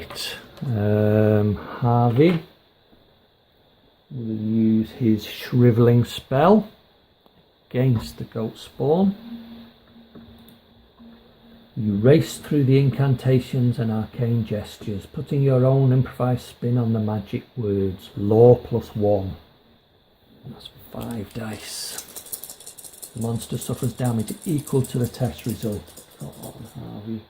Right, Harvey will use his shriveling spell against the goat spawn. You race through the incantations and arcane gestures, putting your own improvised spin on the magic words. Law +1. That's 5 dice. The monster suffers damage equal to the test result. Come on, Harvey.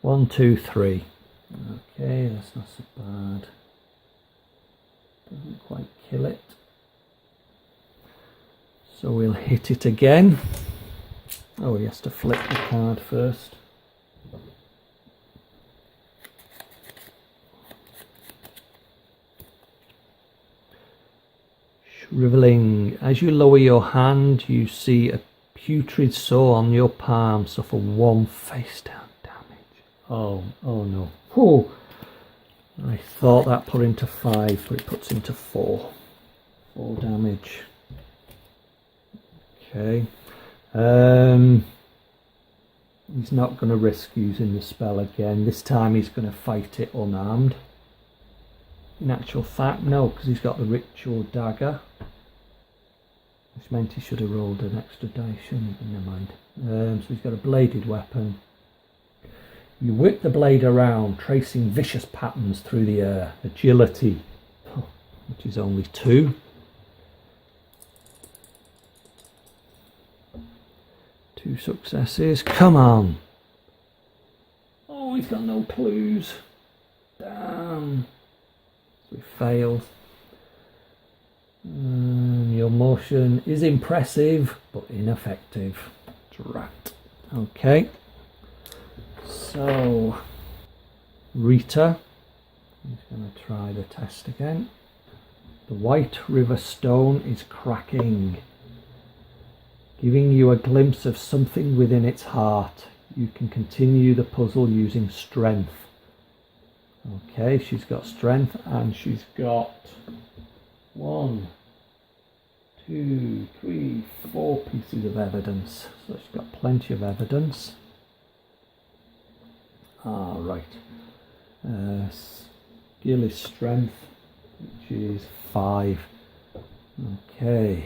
1, 2, 3. Okay, that's not so bad. Doesn't quite kill it. So we'll hit it again. Oh, he has to flip the card first. Shriveling. As you lower your hand, you see a putrid sore on your palm. Suffer 1 face down damage. Oh no. Whew. I thought that put him to 5, but it puts him to 4. 4 damage. Okay. He's not going to risk using the spell again. This time he's going to fight it unarmed. In actual fact, no, because he's got the ritual dagger. Which meant he should have rolled an extra dice, shouldn't he? Never mind. So he's got a bladed weapon. You whip the blade around, tracing vicious patterns through the air. Agility, which is only 2. 2 successes. Come on. Oh, he's got no clues. Damn. So he fails. Your motion is impressive, but ineffective. Drat. Okay. So, Rita is going to try the test again. The White River Stone is cracking, giving you a glimpse of something within its heart. You can continue the puzzle using strength. Okay, she's got strength and she's got 1, 2, 3, 4 pieces of evidence. So she's got plenty of evidence. Right. Skill is strength, which is 5. Okay.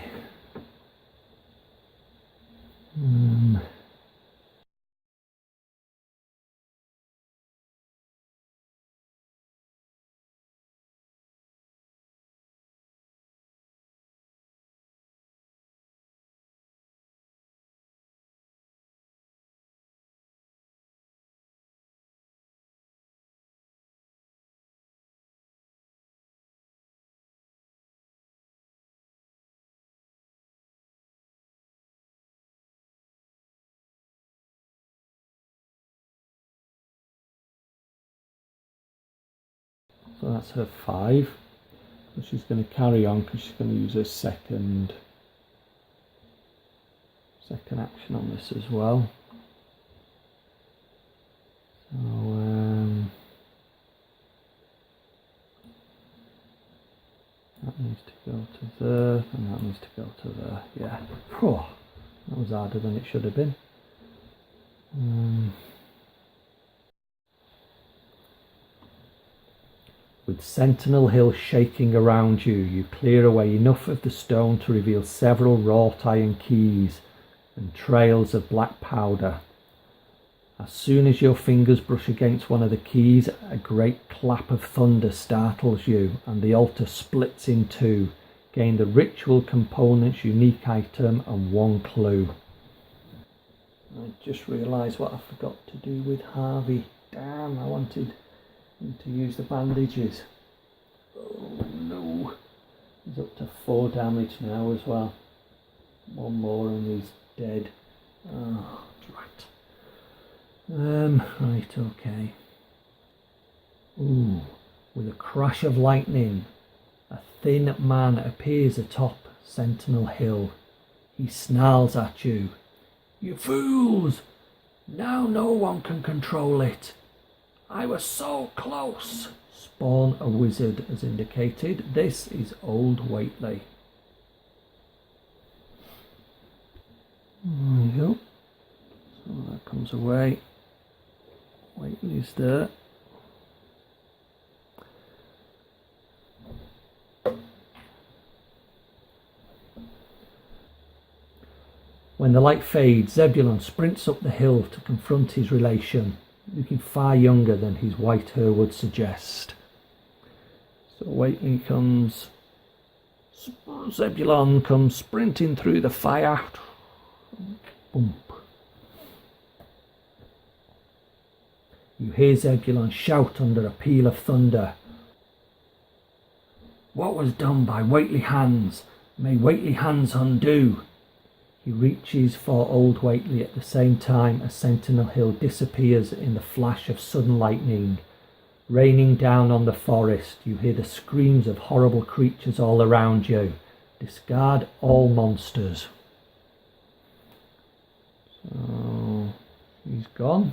So that's her 5. So she's going to carry on because she's going to use her second action on this as well. So that needs to go to there, and that needs to go to there. Yeah. Whew. That was harder than it should have been. With Sentinel Hill shaking around you, you clear away enough of the stone to reveal several wrought iron keys and trails of black powder. As soon as your fingers brush against one of the keys, a great clap of thunder startles you and the altar splits in 2. Gain the ritual component's unique item and 1 clue. I just realised what I forgot to do with Harvey. Damn, I wanted to use the bandages. Oh no. He's up to 4 damage now as well. 1 more and he's dead. Oh, right. Right, okay. Ooh, with a crash of lightning, a thin man appears atop Sentinel Hill. He snarls at you. You fools! Now no one can control it. I was so close. Spawn a wizard as indicated. This is Old Waitley. There you go. Oh, that comes away. Waitley's there. When the light fades, Zebulon sprints up the hill to confront his relation, looking far younger than his white hair would suggest. So Waitley comes, Zebulon comes sprinting through the fire. Bump. You hear Zebulon shout under a peal of thunder. What was done by Waitley hands, may Waitley hands undo. He reaches for old Waitley at the same time as Sentinel Hill disappears in the flash of sudden lightning. Raining down on the forest, you hear the screams of horrible creatures all around you. Discard all monsters. So, he's gone.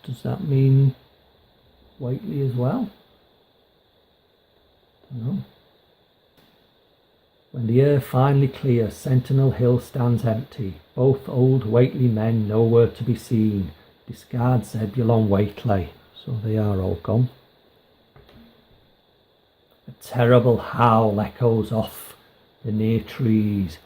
Does that mean Waitley as well? I don't know. When the air finally clears, Sentinel Hill stands empty. Both old Waitley men nowhere to be seen. Discard Zebulon Waitley. So they are all gone. A terrible howl echoes off the near trees,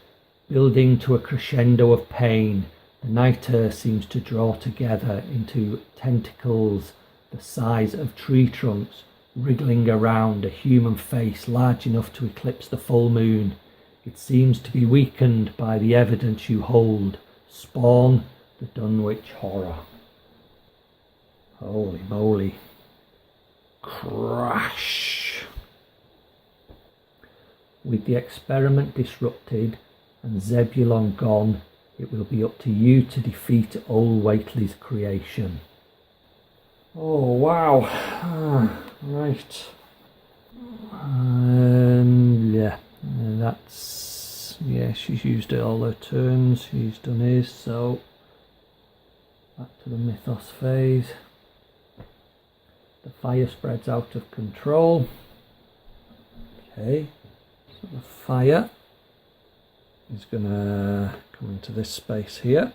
building to a crescendo of pain. The night air seems to draw together into tentacles the size of tree trunks, wriggling around a human face large enough to eclipse the full moon. It seems to be weakened by the evidence you hold. Spawn the Dunwich horror. Holy moly. Crash. With the experiment disrupted and Zebulon gone, it will be up to you to defeat old Waitley's creation. Oh wow. Right. She's used all her turns. He's done his, so back to the mythos phase. The fire spreads out of control. Okay, so the fire is gonna come into this space here.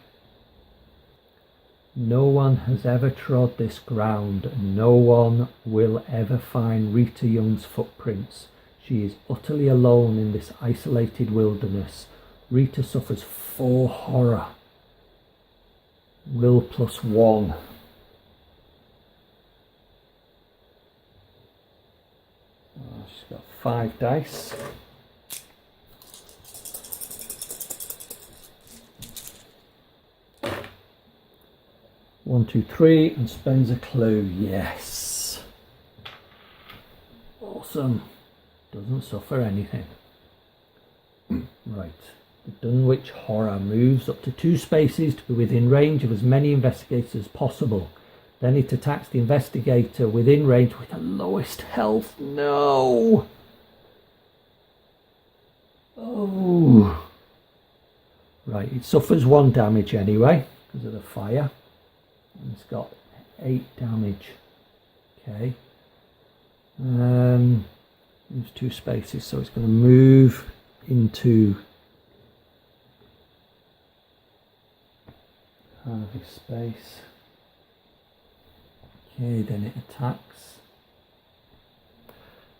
No one has ever trod this ground, and no one will ever find Rita Young's footprints. She is utterly alone in this isolated wilderness. Rita suffers 4 horror. Will +1. She's got 5 dice. One, two, three, and spends a clue. Yes. Awesome. Doesn't suffer anything. Right. The Dunwich horror moves up to 2 spaces to be within range of as many investigators as possible. Then it attacks the investigator within range with the lowest health. No! Oh. Right, it suffers 1 damage anyway because of the fire. And it's got 8 damage. Okay. There's 2 spaces, so it's going to move into this space. Okay, then it attacks.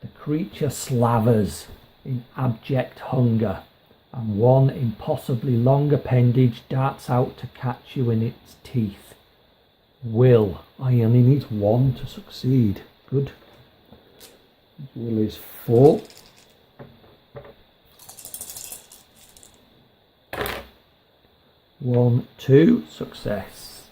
The creature slavers in abject hunger, and 1 impossibly long appendage darts out to catch you in its teeth. Will. I only need 1 to succeed. Good. Will is 4. One, 2, success.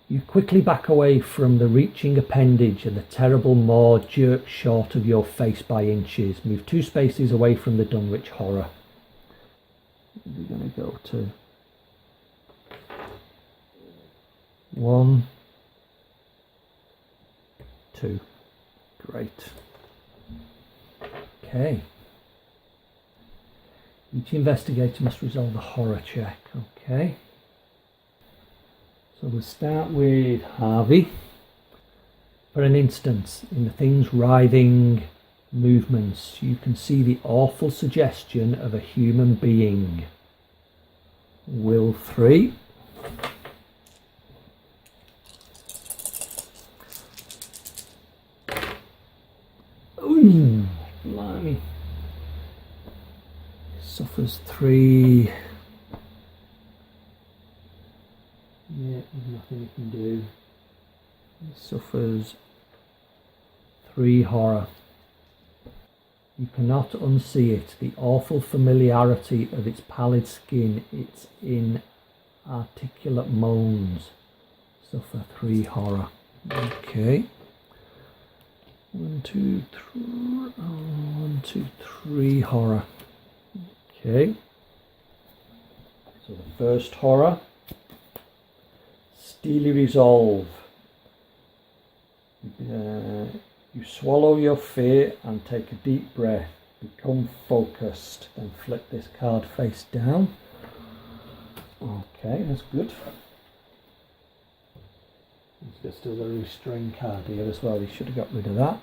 You quickly back away from the reaching appendage, and the terrible maw jerks short of your face by inches. Move 2 spaces away from the Dunwich horror. We're going to go to 1, 2. Great. Okay. Each investigator must resolve a horror check. Okay. So we'll start with Harvey. For an instance, in the thing's writhing movements, you can see the awful suggestion of a human being. Will 3. Ooh, blimey. Suffers 3. Yeah, there's nothing you can do. He suffers 3 horror. You cannot unsee it, the awful familiarity of its pallid skin, its inarticulate moans. Suffer 3 horror. Okay. 1, 2, 3. 1, 2, 3 horror. Okay. So the first horror. Steely resolve. You swallow your fear and take a deep breath. Become focused. Then flip this card face down. Okay, that's good. There's still a restrain card here as well. We should have got rid of that.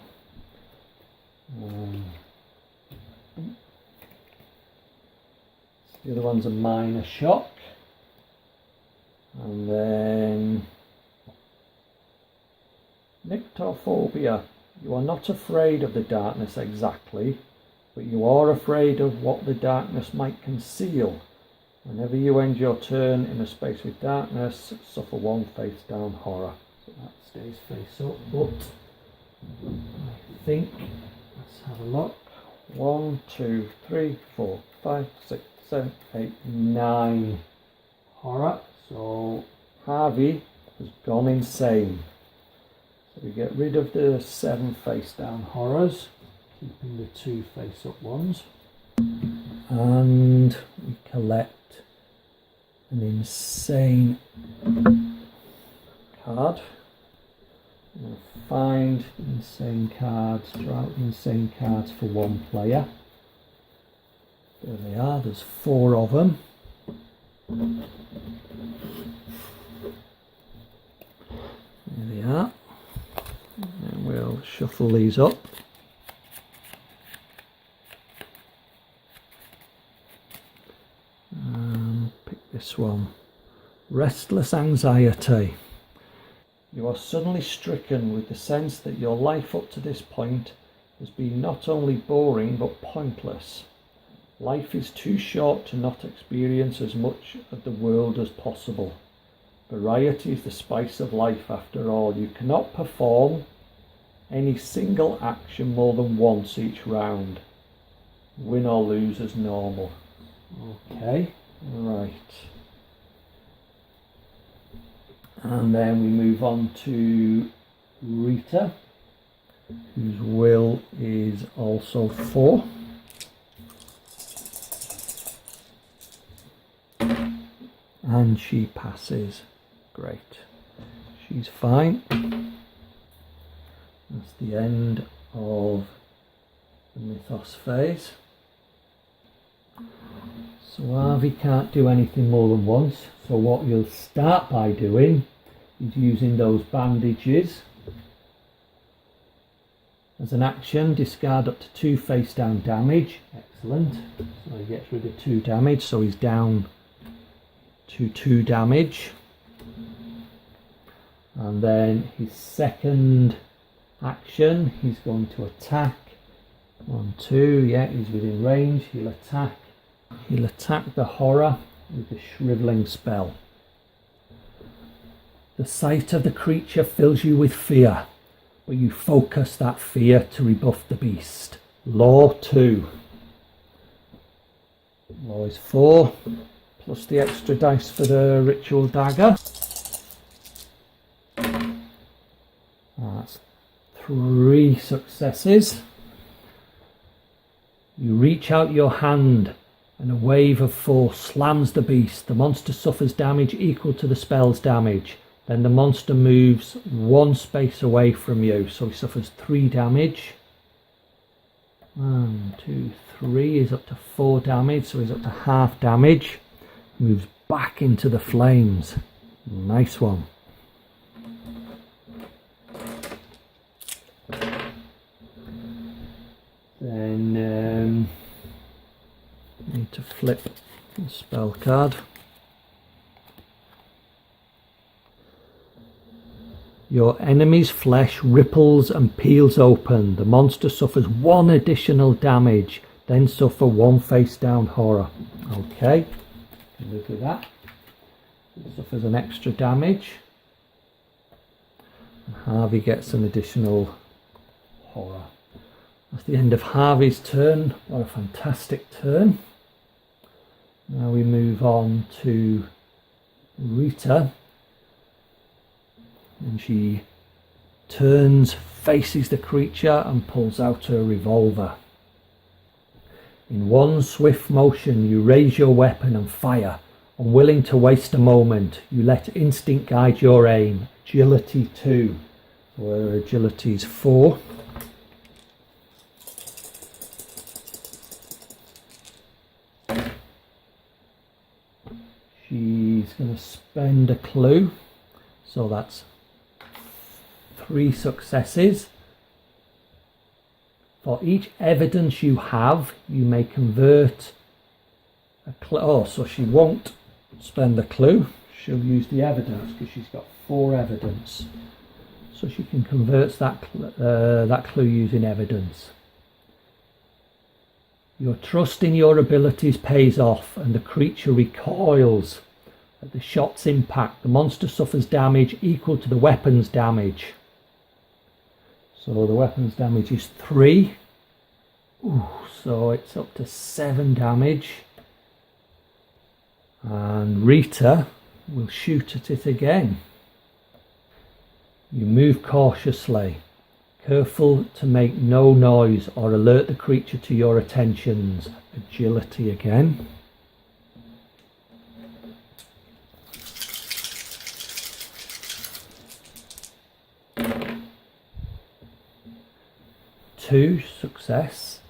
The other one's a minor shock. And then nyctophobia. You are not afraid of the darkness exactly, but you are afraid of what the darkness might conceal. Whenever you end your turn in a space with darkness, suffer 1 face down horror. So that stays face up, but I think, let's have a look. 1, 2, 3, 4, 5, 6, 7, 8, 9 horror. So Harvey has gone insane. So we get rid of the 7 face down horrors, keeping the 2 face up ones. And we collect an insane card. I'm going to find insane cards, draw out the insane cards for 1 player. There they are, there's 4 of them. There they are. And we'll shuffle these up. Pick this one. Restless anxiety. You are suddenly stricken with the sense that your life up to this point has been not only boring but pointless. Life is too short to not experience as much of the world as possible. Variety is the spice of life after all. You cannot perform any single action more than once each round. Win or lose as normal. Okay, right. And then we move on to Rita, whose will is also 4. And she passes. Great. She's fine. That's the end of the mythos phase. So Harvey can't do anything more than once. So what you'll start by doing is using those bandages. As an action, discard up to 2 face down damage. Excellent. So he gets rid of 2 damage, so he's down to 2 damage. And then his second action, he's going to attack. 1, 2, yeah, he's within range. He'll attack the horror with the shriveling spell. The sight of the creature fills you with fear, but you focus that fear to rebuff the beast. Law 2. Law is 4, plus the extra dice for the ritual dagger. That's 3 successes. You reach out your hand and a wave of force slams the beast. The monster suffers damage equal to the spell's damage. Then the monster moves 1 space away from you, so he suffers 3 damage. 1, 2, 3 is up to 4 damage, so he's up to half damage. Moves back into the flames. Nice one. Then need to flip the spell card. Your enemy's flesh ripples and peels open. The monster suffers 1 additional damage, then suffer 1 face down horror. Okay, live with that. It suffers an extra damage. And Harvey gets an additional horror. That's the end of Harvey's turn. What a fantastic turn. Now we move on to Rita. And she turns, faces the creature and pulls out her revolver. In one swift motion you raise your weapon and fire. Unwilling to waste a moment, you let instinct guide your aim. Agility 2. Where agility is 4. She's going to spend a clue. So that's 3 successes. For each evidence you have, you may convert a clue. Oh, so she won't spend the clue. She'll use the evidence because she's got 4 evidence. So she can convert that clue using evidence. Your trust in your abilities pays off and the creature recoils. At the shot's impact, the monster suffers damage equal to the weapon's damage. So the weapon's damage is 3. Ooh, so it's up to 7 damage. And Rita will shoot at it again. You move cautiously, careful to make no noise or alert the creature to your attentions. Agility again. Success.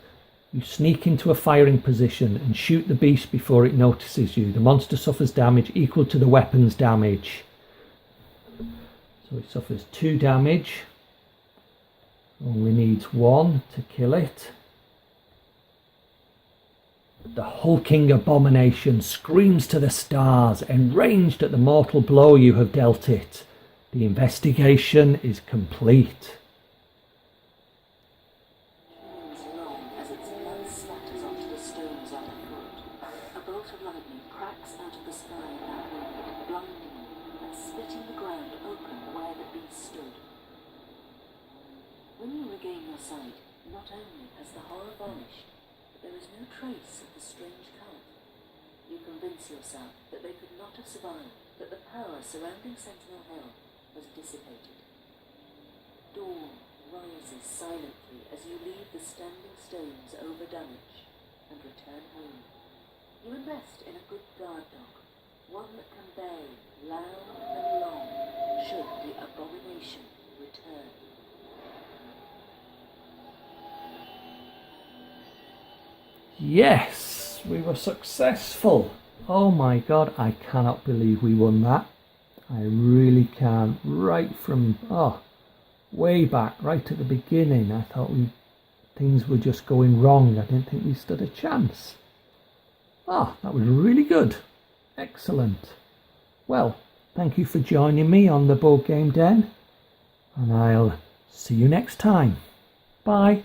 You sneak into a firing position and shoot the beast before it notices you. The monster suffers damage equal to the weapon's damage. So it suffers 2 damage. Only needs 1 to kill it. The hulking abomination screams to the stars, enraged at the mortal blow you have dealt it. The investigation is complete. Not only has the horror vanished, but there is no trace of the strange cult. You convince yourself that they could not have survived, that the power surrounding Sentinel Hill was dissipated. Dawn rises silently as you leave the standing stones over Dunwich and return home. You invest in a good guard dog, one that can bay loud and long should the abomination return. Yes, we were successful. Oh my god, I cannot believe we won that. I really can't. Right from way back, right at the beginning, I thought things were just going wrong. I didn't think we stood a chance. That was really good. Excellent. Well, thank you for joining me on the Board Game Den, and I'll see you next time. Bye.